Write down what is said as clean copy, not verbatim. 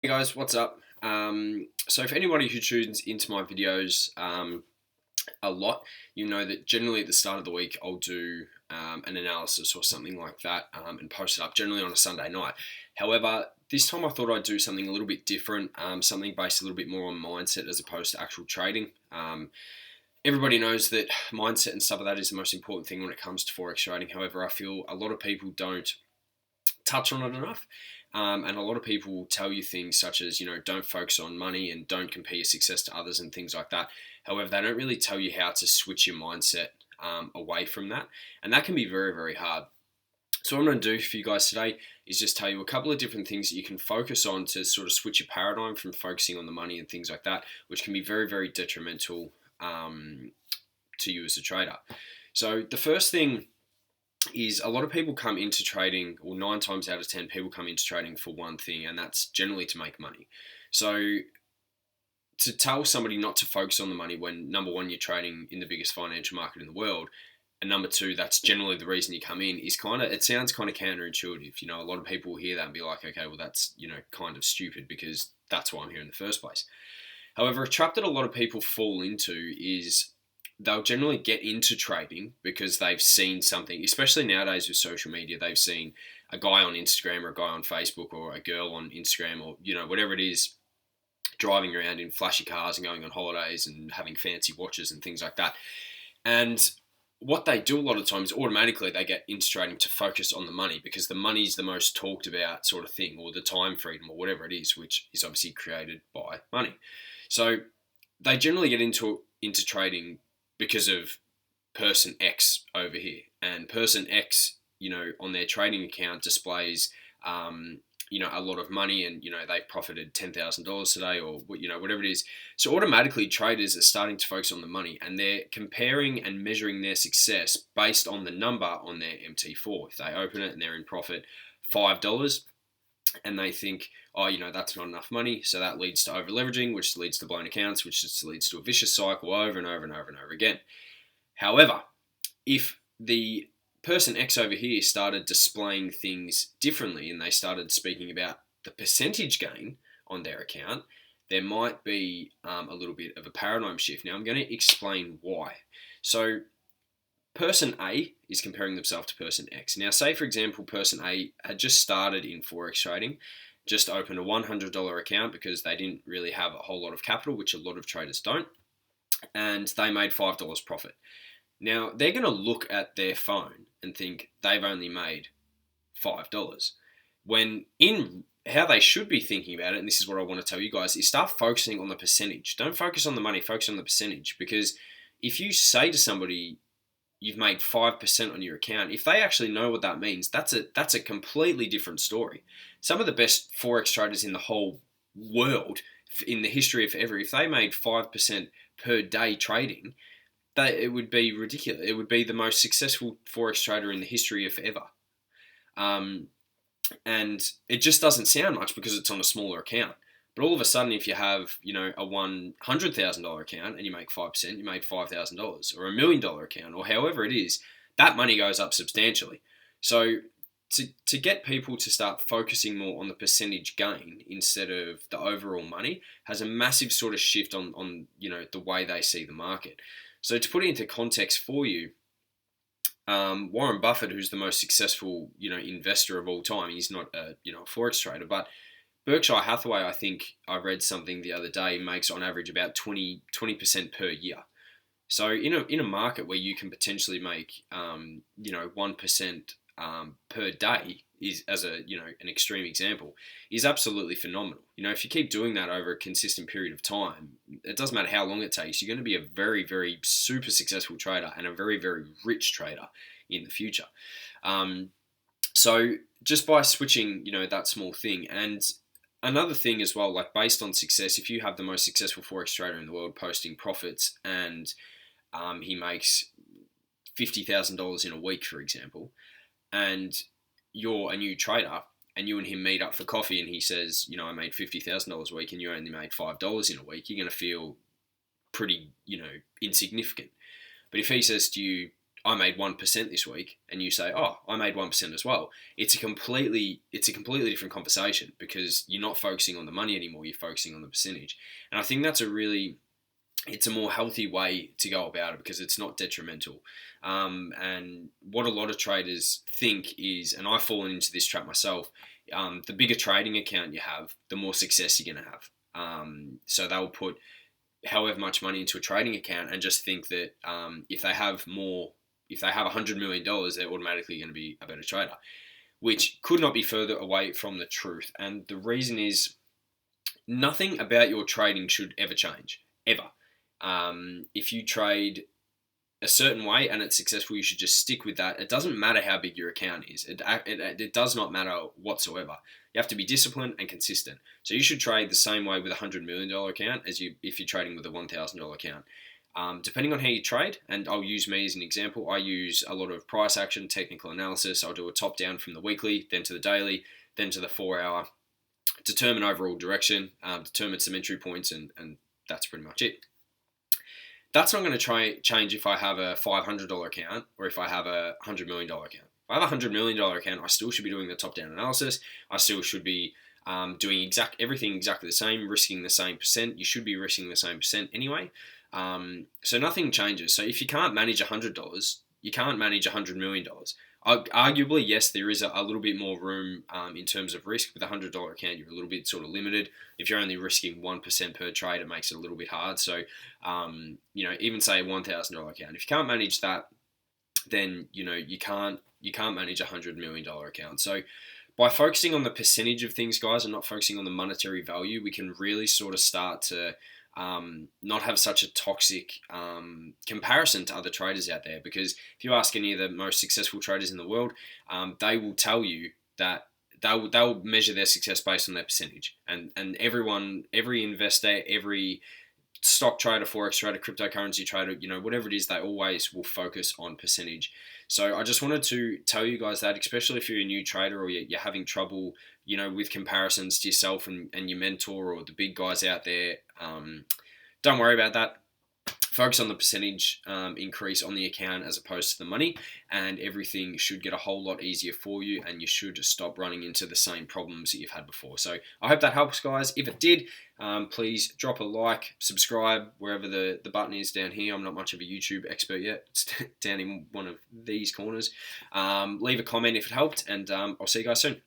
Hey guys, what's up? So for anybody who tunes into my videos a lot, you know that generally at the start of the week I'll do an analysis or something like that and post it up generally on a Sunday night. However, this time I thought I'd do something a little bit different, something based a little bit more on mindset as opposed to actual trading. Everybody knows that mindset and stuff like that is the most important thing when it comes to Forex trading. However, I feel a lot of people don't touch on it enough. And a lot of people will tell you things such as, don't focus on money and don't compare your success to others and things like that. However, they don't really tell you how to switch your mindset away from that. And that can be very, very hard. So what I'm going to do for you guys today is just tell you a couple of different things that you can focus on to sort of switch your paradigm from focusing on the money and things like that, which can be very, very detrimental to you as a trader. So the first thing is a lot of people come into trading, or 9 times out of 10 people come into trading for one thing, and that's generally to make money. So to tell somebody not to focus on the money when, number one, you're trading in the biggest financial market in the world, and number two, that's generally the reason you come in, is it sounds kind of counterintuitive. A lot of people will hear that and be like, okay, well that's, kind of stupid because that's why I'm here in the first place. However, a trap that a lot of people fall into is they'll generally get into trading because they've seen something, especially nowadays with social media. They've seen a guy on Instagram or a guy on Facebook or a girl on Instagram or, whatever it is, driving around in flashy cars and going on holidays and having fancy watches and things like that. And what they do a lot of times, automatically they get into trading to focus on the money because the money's the most talked about sort of thing, or the time freedom or whatever it is, which is obviously created by money. So they generally get into trading because of person X over here. And person X, on their trading account displays, a lot of money and, they've profited $10,000 today or, whatever it is. So automatically traders are starting to focus on the money and they're comparing and measuring their success based on the number on their MT4. If they open it and they're in profit $5 and they think, oh, that's not enough money. So that leads to over leveraging, which leads to blown accounts, which just leads to a vicious cycle over and over and over and over again. However, if the person X over here started displaying things differently and they started speaking about the percentage gain on their account, there might be a little bit of a paradigm shift. Now, I'm going to explain why. So person A is comparing themselves to person X. Now, say, for example, person A had just started in Forex trading, just opened a $100 account because they didn't really have a whole lot of capital, which a lot of traders don't, and they made $5 profit. Now, they're going to look at their phone and think they've only made $5. When in how they should be thinking about it, and this is what I want to tell you guys, is start focusing on the percentage. Don't focus on the money, focus on the percentage. Because if you say to somebody, you've made 5% on your account, if they actually know what that means, that's a completely different story. Some of the best Forex traders in the whole world, in the history of ever, if they made 5% per day trading, it would be ridiculous. It would be the most successful Forex trader in the history of ever. And it just doesn't sound much because it's on a smaller account. But all of a sudden, if you have, a $100,000 account and you make 5%, you make $5,000, or $1 million account, or however it is, that money goes up substantially. So to get people to start focusing more on the percentage gain instead of the overall money has a massive sort of shift on the way they see the market. So to put it into context for you, Warren Buffett, who's the most successful, investor of all time, he's not a Forex trader, but Berkshire Hathaway, I think I read something the other day, makes on average about 20% per year. So in a market where you can potentially make 1% per day, is as an extreme example, is absolutely phenomenal. If you keep doing that over a consistent period of time, it doesn't matter how long it takes, you're going to be a very, very super successful trader and a very, very rich trader in the future. So just by switching, that small thing. And another thing as well, like based on success, if you have the most successful Forex trader in the world posting profits and he makes $50,000 in a week, for example, and you're a new trader and you and him meet up for coffee and he says, I made $50,000 a week and you only made $5 in a week, you're going to feel pretty, insignificant. But if he says to you, I made 1% this week, and you say, oh, I made 1% as well. It's a completely different conversation, because you're not focusing on the money anymore. You're focusing on the percentage. And I think that's it's a more healthy way to go about it, because it's not detrimental. And what a lot of traders think is, and I've fallen into this trap myself, the bigger trading account you have, the more success you're going to have. So they'll put however much money into a trading account and just think that if they have $100 million, they're automatically going to be a better trader, which could not be further away from the truth. And the reason is, nothing about your trading should ever change, ever. If you trade a certain way and it's successful, you should just stick with that. It doesn't matter how big your account is. It does not matter whatsoever. You have to be disciplined and consistent. So you should trade the same way with a $100 million account as if you're trading with a $1,000 account. Depending on how you trade, and I'll use me as an example, I use a lot of price action, technical analysis. I'll do a top down from the weekly, then to the daily, then to the 4 hour, determine overall direction, determine some entry points, and that's pretty much it. That's not going to change if I have a $500 account or if I have a $100 million account. If I have a $100 million account, I still should be doing the top-down analysis. I still should be doing everything exactly the same, risking the same percent. You should be risking the same percent anyway. So nothing changes. So if you can't manage $100, you can't manage $100 million. Arguably, yes, there is a little bit more room in terms of risk. With a $100 account, you're a little bit sort of limited. If you're only risking 1% per trade, it makes it a little bit hard. So, even say a $1,000 account, if you can't manage that, then you can't manage a $100 million account. So, by focusing on the percentage of things, guys, and not focusing on the monetary value, we can really sort of start to not have such a toxic comparison to other traders out there. Because if you ask any of the most successful traders in the world, they will tell you that they'll measure their success based on their percentage. And every investor, every stock trader, forex trader, cryptocurrency trader, whatever it is, they always will focus on percentage. So I just wanted to tell you guys that, especially if you're a new trader or you're having trouble, with comparisons to yourself and your mentor or the big guys out there, don't worry about that. Focus on the percentage increase on the account as opposed to the money, and everything should get a whole lot easier for you, and you should stop running into the same problems that you've had before. So I hope that helps, guys. If it did, please drop a like, subscribe wherever the button is down here. I'm not much of a YouTube expert yet. It's down in one of these corners. Leave a comment if it helped, and I'll see you guys soon.